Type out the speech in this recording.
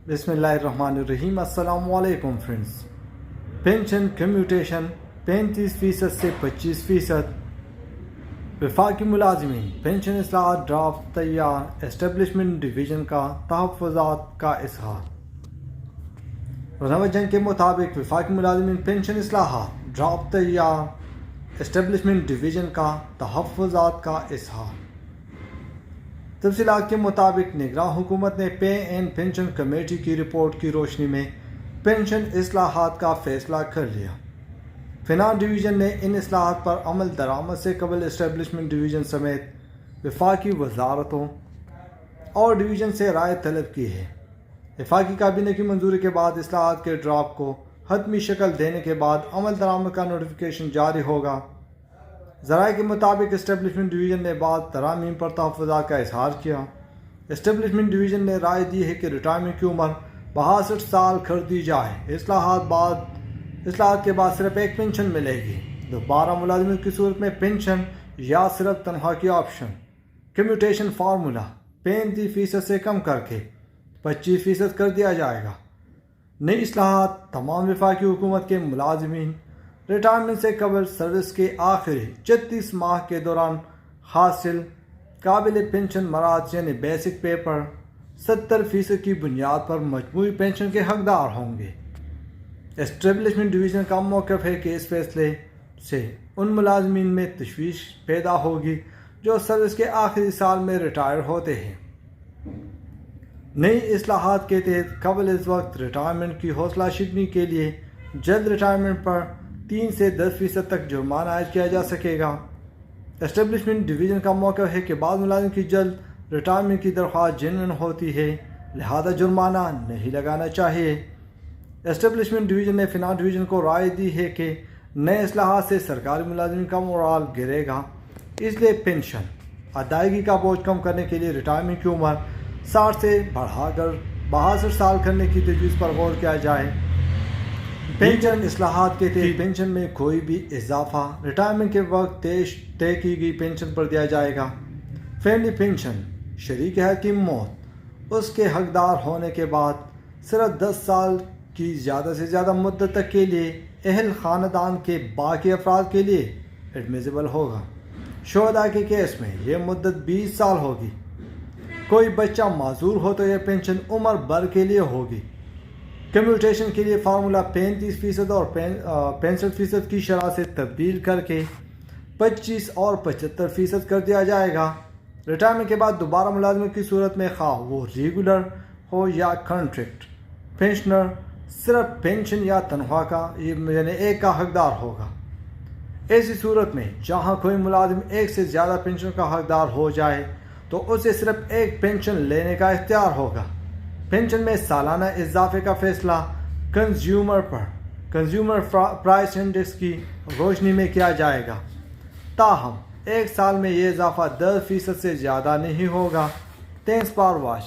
बिस्मिल्लाहिर्रहमानिर्रहीम। अस्सलाम वालेकुम फ्रेंड्स। पेंशन कम्यूटेशन 35% से 25%। वफाकी मुलाजमीन पेंशन इस्लाहत ड्राफ्ट तैयार, एस्टेब्लिशमेंट डिवीज़न का तहफ़्फ़ुज़ात का इज़हार। रज़ा के मुताबिक वफाकी मुलाजमीन पेंशन इस्लाहत ड्राफ्ट तैयार, एस्टेब्लिशमेंट डिवीज़न का तहफ़्फ़ुज़ात का इज़हार। तफसीलात के मुताबिक निगरान हुकूमत ने पे एंड पेंशन कमेटी की रिपोर्ट की रोशनी में पेंशन इस्लाहात का फैसला कर लिया। फिनांस डिवीज़न ने इन इस्लाहात पर अमल दरामद से कबल एस्टेब्लिशमेंट डिवीज़न समेत वफाकी वजारतों और डिवीज़न से राय तलब की है। वफाकी काबीने की मंजूरी के बाद इस्लाहात के ड्राफ्ट को हतमी शक्ल देने के बाद अमल दरामद का नोटिफिकेशन जारी होगा। ज़राए के मुताबिक एस्टेब्लिशमेंट डिवीज़न ने बाद तरामीम पर तहफ़्फ़ुज़ात का इज़हार किया। एस्टेब्लिशमेंट डिवीज़न ने राय दी है कि रिटायरमेंट की उम्र 62 साल कर दी जाए। इस्लाहात के बाद सिर्फ एक पेंशन मिलेगी। दोबारा मुलाजमत की सूरत में पेंशन या सिर्फ तनख्वाह की ऑप्शन। कम्यूटेशन फार्मूला 35% से कम करके 25% कर दिया जाएगा। नई इस्लाहात तमाम वफाकी हुकूमत के मुलाजमीन रिटायरमेंट से कबल सर्विस के आखिरी 36 माह के दौरान हासिल काबिल पेंशन मराज यानी बेसिक पे पर 70% की बुनियाद पर मजमूई पेंशन के हकदार होंगे। एस्टेब्लिशमेंट डिवीज़न का मौक़िफ़ है कि इस फैसले से उन मुलाजमीन में तशवीश पैदा होगी जो सर्विस के आखिरी साल में रिटायर होते हैं। नई इस्लाहात के तहत कबल इस वक्त रिटायरमेंट की हौसला शिकनी के लिए जल्द रिटायरमेंट पर 3 से 10% तक जुर्माना आयद किया जा सकेगा। एस्टेब्लिशमेंट डिवीज़न का मौक़िफ़ है कि बाद मुलाजिम की जल्द रिटायरमेंट की दरख्वास्त जेन्युइन होती है, लिहाजा जुर्माना नहीं लगाना चाहिए। एस्टेब्लिशमेंट डिवीज़न ने फिनांस डिवीज़न को राय दी है कि नए इस्लाहात से सरकारी मुलाजिम का मोराल गिरेगा, इसलिए पेंशन अदायगी का बोझ कम करने के लिए रिटायरमेंट की उम्र 60 से बढ़ाकर 62 साल करने की तजवीज़ पर गौर किया जाए। पेंशन इस्लाहात के तहत पेंशन में कोई भी इजाफा रिटायरमेंट के वक्त तय की गई पेंशन पर दिया जाएगा। फैमिली पेंशन शरीक हयात की मौत उसके हकदार होने के बाद सिर्फ 10 साल की ज़्यादा से ज़्यादा मुद्दत तक के लिए अहल ख़ानदान के बाकी अफराद के लिए एडमिसिबल होगा। शुहदा के केस में यह मुद्दत 20 साल होगी। कोई बच्चा माजूर हो तो यह पेंशन उम्र भर के लिए होगी। कम्यूटेशन के लिए फार्मूला 35% और 65% की शरह से तब्दील करके 25 और 75% कर दिया जाएगा। रिटायरमेंट के बाद दोबारा मुलाजमत की सूरत में खा वो रेगुलर हो या कॉन्ट्रैक्ट पेंशनर सिर्फ पेंशन या तनख्वाह का यानी एक का हकदार होगा। ऐसी सूरत में जहां कोई मुलाजिम एक से ज़्यादा पेंशन का हकदार हो जाए तो उसे सिर्फ एक पेंशन लेने का इख्तियार होगा। पेंशन में सालाना इजाफे का फैसला कंज्यूमर प्राइस इंडेक्स की रोशनी में किया जाएगा। ताहम एक साल में यह इजाफा 10% से ज़्यादा नहीं होगा। Thanks for watching.